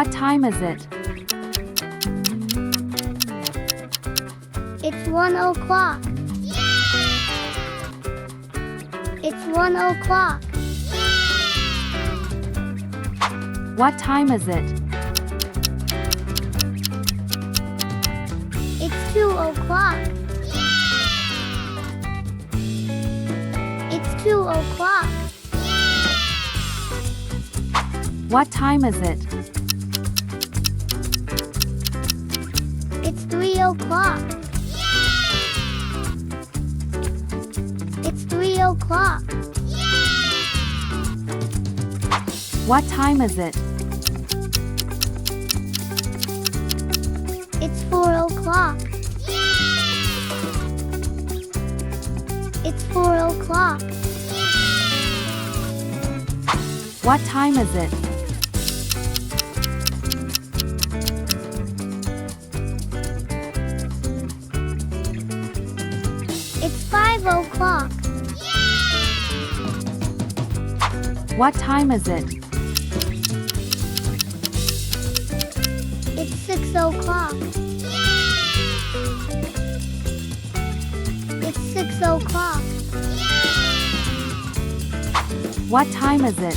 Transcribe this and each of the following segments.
What time is it? It's 1 o'clock. It's 1 o'clock. What time is it? It's 2 o'clock. It's 2 o'clock. What time is it? It's 3 o'clock. It's 3 o'clock. What time is it? It's 4 o'clock. It's 4 o'clock. What time is it? It's 5 o'clock. What time is it? It's 6 o'clock. It's 6 o'clock. What time is it?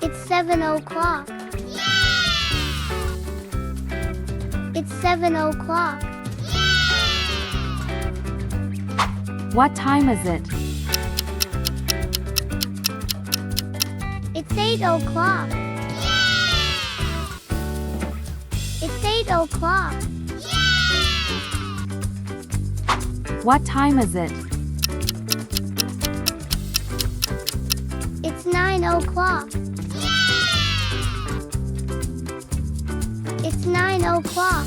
It's 7 o'clock. It's 7 o'clock. What time is it? It's 8 o'clock. It's 8 o'clock. What time is it? It's 9 o'clock. It's 9 o'clock.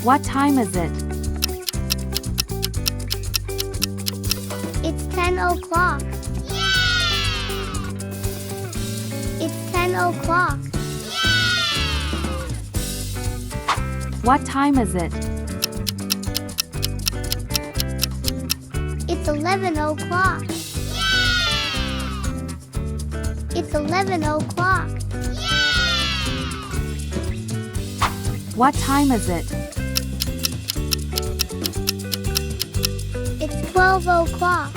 What time is it? It's 10 o'clock. It's 10 o'clock. What time is it? It's 11 o'clock. It's 11 o'clock. What time is it? It's 12 o'clock.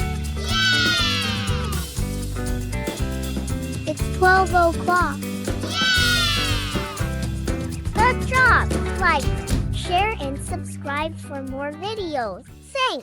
It's 12 o'clock. Good job! Like, share, and subscribe for more videos. Thanks!